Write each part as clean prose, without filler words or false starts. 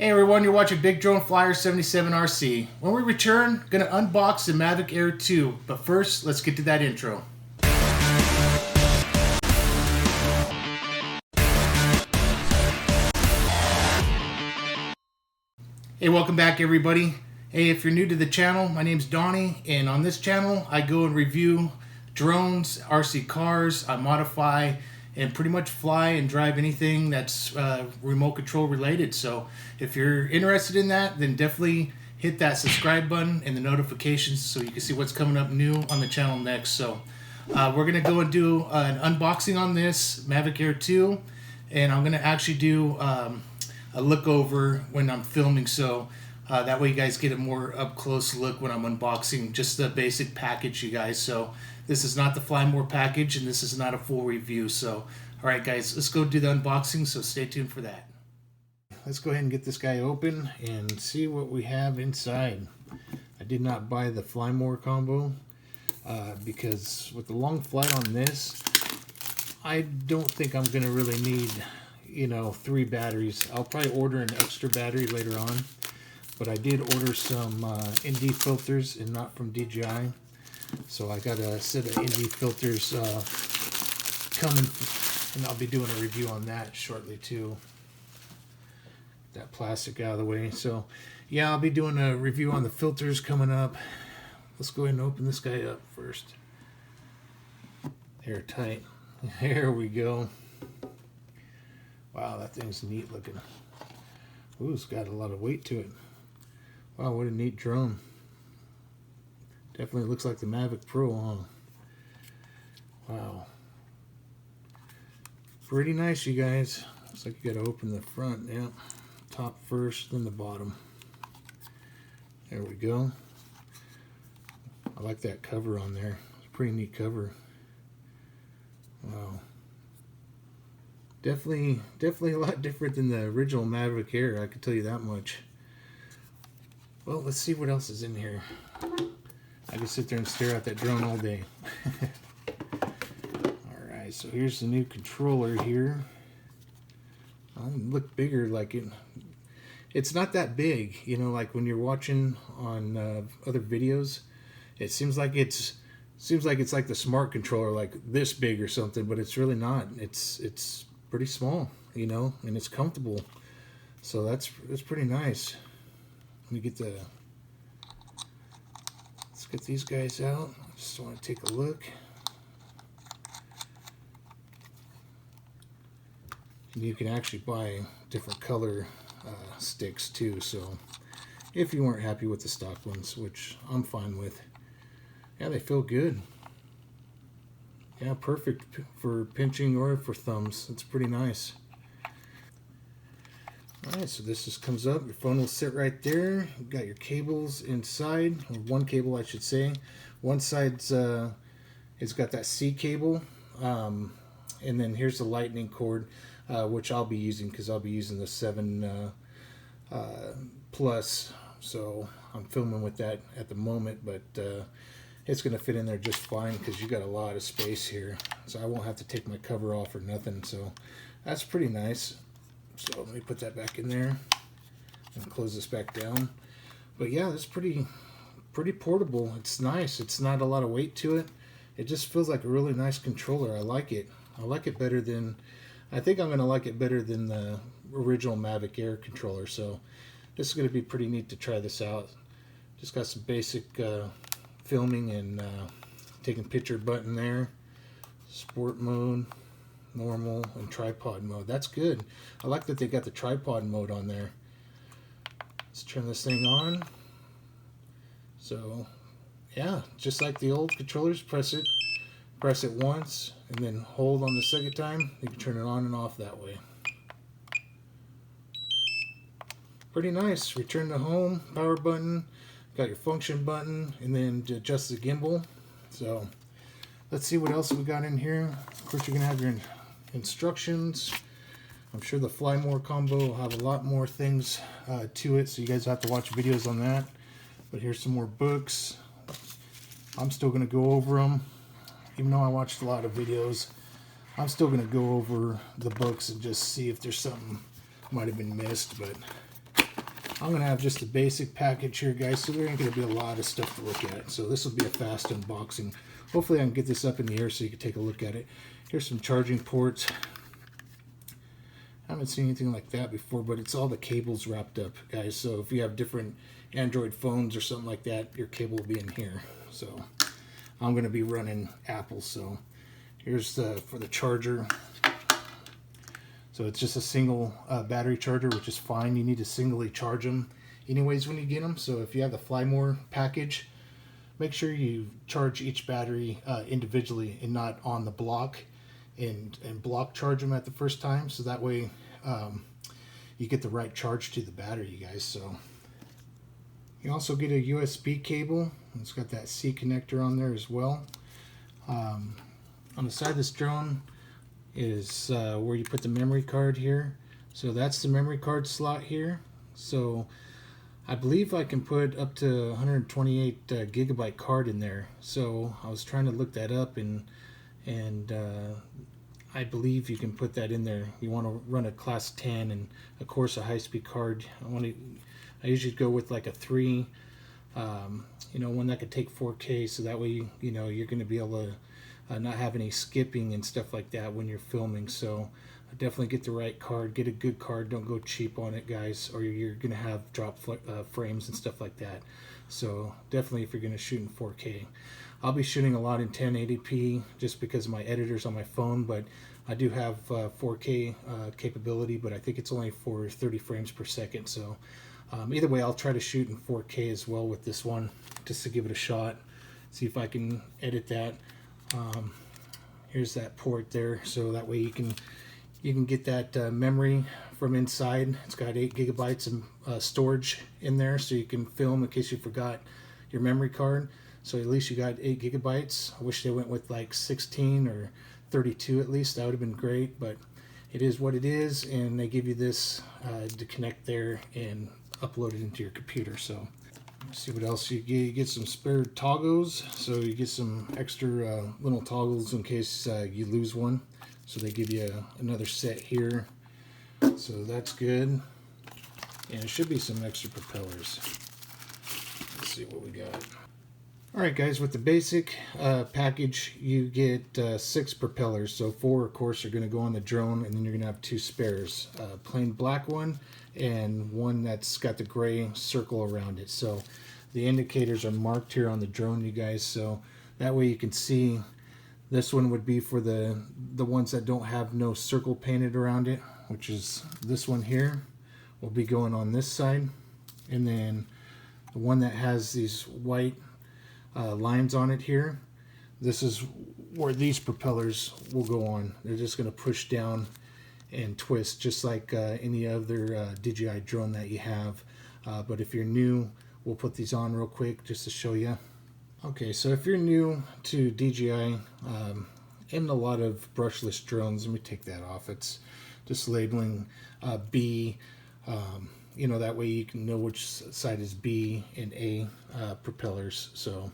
Hey everyone, you're watching Big Drone Flyer 77 RC. When we return, gonna unbox the Mavic Air 2, but first, let's get to that intro. Hey, welcome back everybody. Hey, if you're new to the channel, my name's Donnie, and on this channel, I go and review drones, RC cars, I modify, and pretty much fly and drive anything that's remote control related. So if you're interested in that, then definitely hit that subscribe button and the notifications so you can see what's coming up new on the channel next. So we're gonna go and do an unboxing on this Mavic Air 2, and I'm gonna actually do a look over when I'm filming, so that way you guys get a more up close look when I'm unboxing just the basic package, you guys. So this is not the Fly More package, and this is not a full review. So all right guys, let's go do the unboxing, so stay tuned for that. Let's go ahead and get this guy open and see what we have inside. I did not buy the Fly More combo because with the long flight on this, I don't think I'm gonna really need 3 batteries. I'll probably order an extra battery later on, but I did order some ND filters, and not from DJI. So I got a set of ND filters coming, and I'll be doing a review on that shortly too. That plastic out of the way. So yeah, I'll be doing a review on the filters coming up. Let's go ahead and open this guy up first. Airtight. There we go. Wow, that thing's neat looking. Ooh, it's got a lot of weight to it. Wow, what a neat drone. Definitely looks like the Mavic Pro, huh? Wow. Pretty nice, you guys. Looks like you gotta open the front, yeah. Top first, then the bottom. There we go. I like that cover on there. It's a pretty neat cover. Wow. Definitely a lot different than the original Mavic Air, I can tell you that much. Well, let's see what else is in here. I can sit there and stare at that drone all day. Alright, so here's the new controller here. Look bigger, like it's not that big, like when you're watching on other videos, it seems like it's like the smart controller, like this big or something, but it's really not. It's pretty small, and it's comfortable. So that's pretty nice. Let me get let's get these guys out. I just want to take a look. And you can actually buy different color sticks too, so if you weren't happy with the stock ones, which I'm fine with. Yeah, they feel good. Yeah, perfect for pinching or for thumbs. It's pretty nice. Alright, so this just comes up. Your phone will sit right there. You've got your cables inside, or one cable I should say. One side's it's got that C cable, and then here's the lightning cord, which I'll be using because I'll be using the 7 Plus. So I'm filming with that at the moment, but it's going to fit in there just fine because you got a lot of space here. So I won't have to take my cover off or nothing. So that's pretty nice. So let me put that back in there and close this back down. But yeah, it's pretty portable. It's nice. It's not a lot of weight to it. It just feels like a really nice controller. I like it. I like it better than, I think I'm going to like it better than the original Mavic Air controller. So this is going to be pretty neat to try this out. Just got some basic filming and taking picture button there. Sport mode, normal, and tripod mode. That's good. I like that they got the tripod mode on there. Let's turn this thing on. So yeah, just like the old controllers, press it once and then hold on the second time. You can turn it on and off that way. Pretty nice. Return to home, power button, got your function button, and then to adjust the gimbal. So let's see what else we got in here. Of course, you're gonna have your instructions. I'm sure the Fly More combo will have a lot more things to it, so you guys have to watch videos on that. But here's some more books. I'm still going to go over them. Even though I watched a lot of videos, I'm still going to go over the books and just see if there's something might have been missed. But I'm going to have just a basic package here, guys, so there ain't going to be a lot of stuff to look at. So this will be a fast unboxing. Hopefully I can get this up in the air so you can take a look at it. Here's some charging ports. I haven't seen anything like that before, but it's all the cables wrapped up, guys. So if you have different Android phones or something like that, your cable will be in here. So I'm going to be running Apple, so here's for the charger. So it's just a single battery charger, which is fine. You need to singly charge them anyways when you get them. So if you have the Fly More package, make sure you charge each battery individually and not on the block, and block charge them at the first time. So that way you get the right charge to the battery, you guys. So you also get a USB cable. It's got that C connector on there as well. On the side of this drone is where you put the memory card here. So that's the memory card slot here. So I believe I can put up to 128 gigabyte card in there. So I was trying to look that up, and I believe you can put that in there. You want to run a class 10 and of course a high-speed card. I usually go with like a 3, one that could take 4K, so that way you're going to be able to not have any skipping and stuff like that when you're filming. So definitely get the right card, get a good card, don't go cheap on it, guys, or you're gonna have drop frames and stuff like that. So definitely if you're gonna shoot in 4K. I'll be shooting a lot in 1080p just because of my editors on my phone, but I do have 4K capability, but I think it's only for 30 frames per second. So either way, I'll try to shoot in 4K as well with this one, just to give it a shot, see if I can edit that. Here's that port there, so that way you can get that memory from inside. It's got 8 gigabytes of storage in there, so you can film in case you forgot your memory card. So at least you got 8 gigabytes. I wish they went with like 16 or 32 at least. That would have been great, but it is what it is, and they give you this to connect there and upload it into your computer. So let's see what else you get. You get some spare toggles, so you get some extra little toggles in case you lose one. So they give you another set here, so that's good. And there should be some extra propellers. Let's see what we got. Alright guys, with the basic package you get 6 propellers. So 4 of course are going to go on the drone, and then you're going to have 2 spares. Plain black one and one that's got the gray circle around it. So the indicators are marked here on the drone, you guys, so that way you can see. This one would be for the ones that don't have no circle painted around it, which is this one here will be going on this side, and then the one that has these white lines on it here, this is where these propellers will go on. They're just going to push down and twist just like any other DJI drone that you have, but if you're new, we'll put these on real quick just to show you. Okay, so if you're new to DJI and a lot of brushless drones, let me take that off. It's just labeling B, that way you can know which side is B and A propellers. So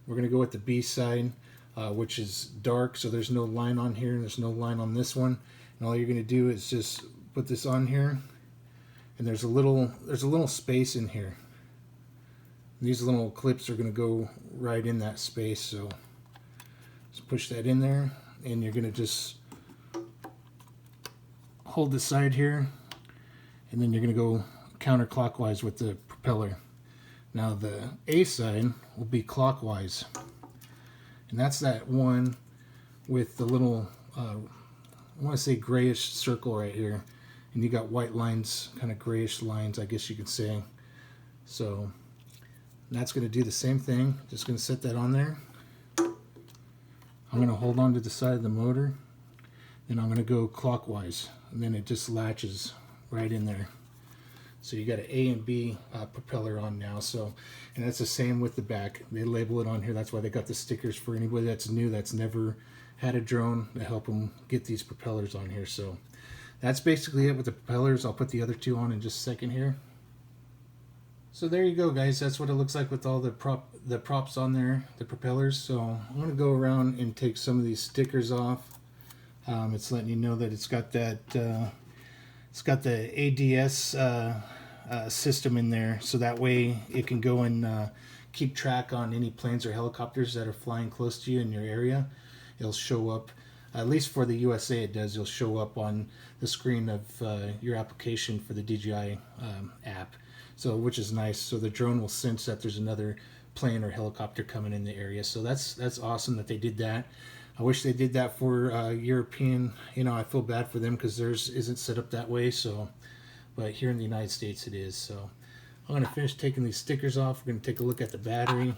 we're going to go with the B side, which is dark, so there's no line on here, and there's no line on this one. And all you're going to do is just put this on here, and there's a little space in here. These little clips are going to go right in that space, so just push that in there, and you're going to just hold the side here, and then you're going to go counterclockwise with the propeller. Now the A side will be clockwise, and that's that one with the little I want to say grayish circle right here, and you got white lines, kind of grayish lines, I guess you could say. So that's going to do the same thing. Just going to set that on there. I'm going to hold on to the side of the motor, then I'm going to go clockwise, and then it just latches right in there. So you got an A and B propeller on now. So, and that's the same with the back. They label it on here. That's why they got the stickers for anybody that's new, that's never had a drone, to help them get these propellers on here. So that's basically it with the propellers. I'll put the other 2 on in just a second here. So there you go, guys. That's what it looks like with all the props on there, the propellers. So I'm going to go around and take some of these stickers off. It's letting you know that it's got that it's got the ADS system in there, so that way it can go and keep track on any planes or helicopters that are flying close to you in your area. It'll show up, at least for the USA it does, it'll show up on the screen of your application for the DJI app, so which is nice. So the drone will sense that there's another plane or helicopter coming in the area. So that's awesome that they did that. I wish they did that for European. You know, I feel bad for them because theirs isn't set up that way. So, but here in the United States it is. So I'm going to finish taking these stickers off. We're going to take a look at the battery.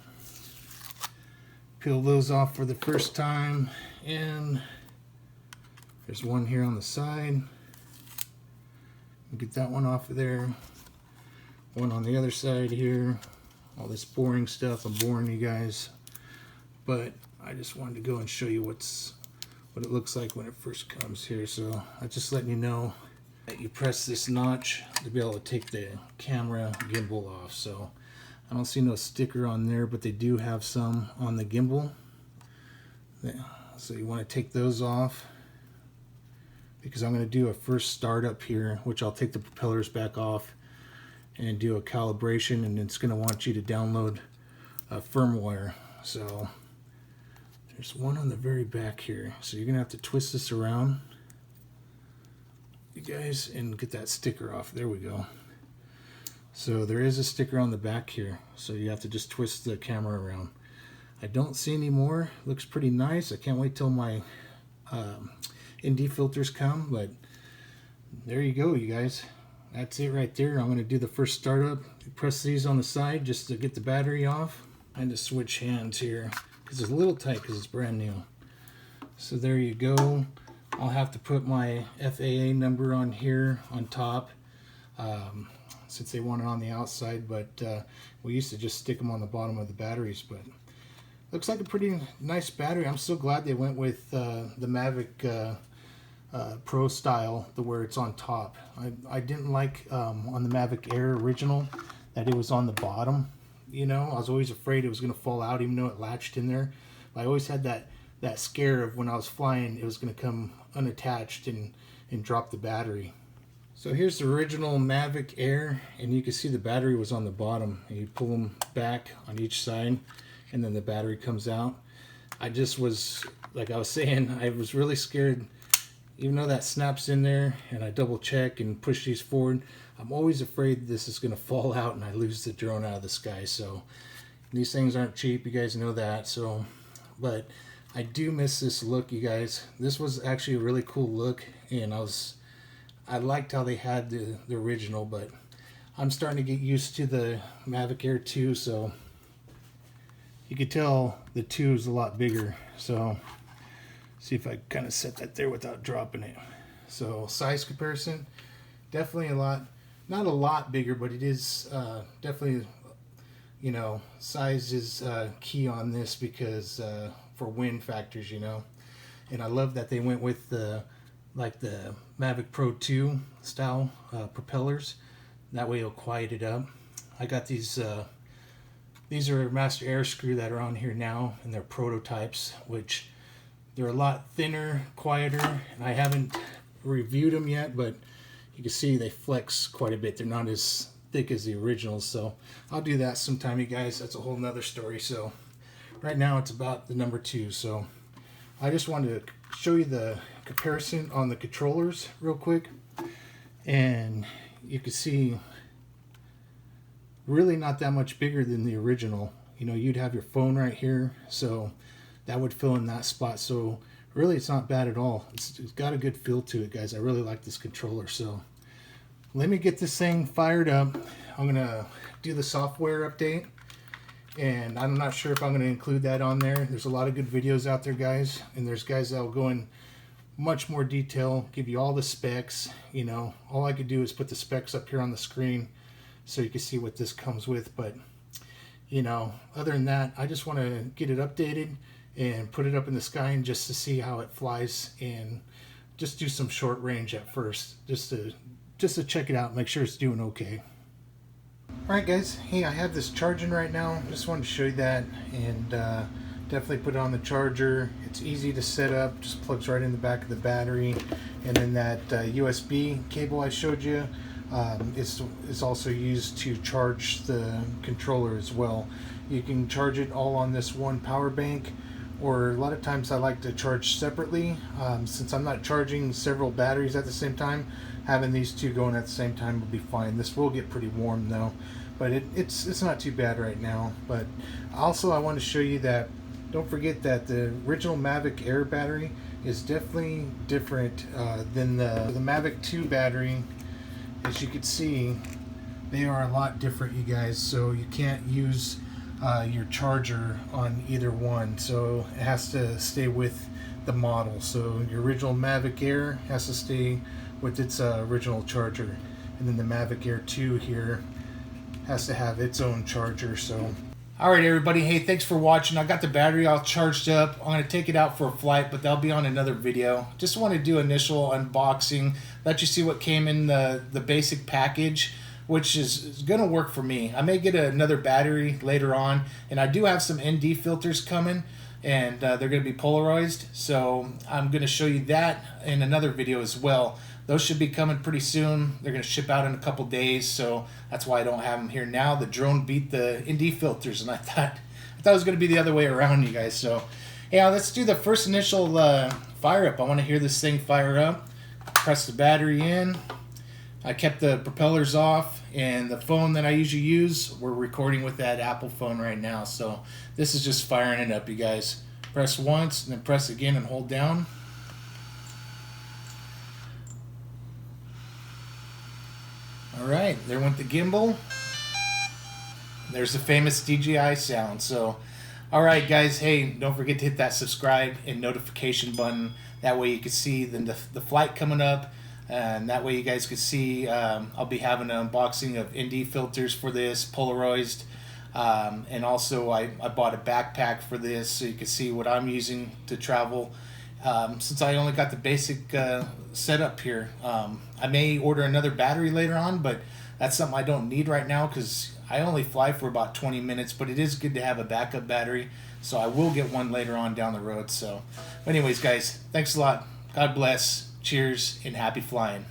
Peel those off for the first time. And there's one here on the side. Get that one off of there. One on the other side here. All this boring stuff, I'm boring you guys. But I just wanted to go and show you what it looks like when it first comes here. So I'm just letting you know that you press this notch to be able to take the camera gimbal off. So I don't see no sticker on there, but they do have some on the gimbal. So you want to take those off, because I'm going to do a first startup here, which I'll take the propellers back off and do a calibration, and it's going to want you to download firmware. So there's one on the very back here, so you're going to have to twist this around, you guys, and get that sticker off. There we go. So there is a sticker on the back here, so you have to just twist the camera around. I don't see any more. Looks pretty nice. I can't wait till my ND filters come, but there you go, you guys. That's it right there. I'm going to do the first startup. Press these on the side just to get the battery off. I had to switch hands here because it's a little tight because it's brand new. So there you go. I'll have to put my FAA number on here on top, since they want it on the outside, but we used to just stick them on the bottom of the batteries. But looks like a pretty nice battery. I'm so glad they went with the Mavic Pro style, the where it's on top. I didn't like on the Mavic Air original that it was on the bottom. You know, I was always afraid it was going to fall out, even though it latched in there. I always had that scare of when I was flying, it was going to come unattached and drop the battery. So here's the original Mavic Air, and you can see the battery was on the bottom. And you pull them back on each side, and then the battery comes out. I just was, like I was saying, I was really scared. Even though that snaps in there and I double check and push these forward, I'm always afraid this is going to fall out and I lose the drone out of the sky. So these things aren't cheap, you guys know that. So, but I do miss this look, you guys. This was actually a really cool look, and I liked how they had the original, but I'm starting to get used to the Mavic Air 2, so you can tell the 2 is a lot bigger. So see if I kind of set that there without dropping it. So size comparison, definitely a lot, not a lot bigger, but it is definitely, you know, size is key on this because for wind factors, you know. And I love that they went with the Mavic Pro 2 style propellers. That way it'll quiet it up. I got these are Master Air Screw that are on here now, and they're prototypes, which they're a lot thinner, quieter, and I haven't reviewed them yet, but you can see they flex quite a bit. They're not as thick as the originals, so I'll do that sometime, you guys. That's a whole nother story. So right now it's about the number 2. So I just wanted to show you the comparison on the controllers real quick, and you can see really not that much bigger than the original. You know, you'd have your phone right here, so that would fill in that spot. So really it's not bad at all. It's got a good feel to it, guys. I really like this controller. So let me get this thing fired up. I'm gonna do the software update, and I'm not sure if I'm gonna include that on there. There's a lot of good videos out there, guys, and there's guys that will go in much more detail, give you all the specs. You know, all I could do is put the specs up here on the screen so you can see what this comes with. But you know, other than that, I just want to get it updated and put it up in the sky, and just to see how it flies, and just do some short range at first, just to check it out, make sure it's doing okay. Alright guys, hey, I have this charging right now. Just wanted to show you that, and definitely put it on the charger. It's easy to set up, just plugs right in the back of the battery, and then that USB cable I showed you It's also used to charge the controller as well. You can charge it all on this one power bank, or a lot of times I like to charge separately. Since I'm not charging several batteries at the same time, having these two going at the same time will be fine. This will get pretty warm though, but it's not too bad right now. But also I want to show you that, don't forget that the original Mavic Air battery is definitely different than the Mavic 2 battery. As you can see, they are a lot different, you guys, so you can't use your charger on either one, so it has to stay with the model. So your original Mavic Air has to stay with its original charger, and then the Mavic Air 2 here has to have its own charger. So alright everybody, hey, thanks for watching. I got the battery all charged up. I'm going to take it out for a flight, but that'll be on another video. Just want to do initial unboxing, let you see what came in the basic package, which is going to work for me. I may get another battery later on, and I do have some ND filters coming, and they're going to be polarized, so I'm going to show you that in another video as well. Those should be coming pretty soon. They're going to ship out in a couple days, so that's why I don't have them here now. The drone beat the ND filters, and I thought it was going to be the other way around, you guys. So yeah, let's do the first initial fire up. I want to hear this thing fire up. Press the battery in. I kept the propellers off, and the phone that I usually use, we're recording with that Apple phone right now, so this is just firing it up, you guys. Press once and then press again and hold down. Alright, there went the gimbal. There's the famous DJI sound. So alright guys, hey, don't forget to hit that subscribe and notification button. That way you can see the flight coming up, and that way you guys can see I'll be having an unboxing of ND filters for this, polarized, and also I bought a backpack for this so you can see what I'm using to travel. Since I only got the basic setup here, I may order another battery later on, but that's something I don't need right now because I only fly for about 20 minutes, but it is good to have a backup battery, so I will get one later on down the road. So anyways guys, thanks a lot. God bless, cheers, and happy flying.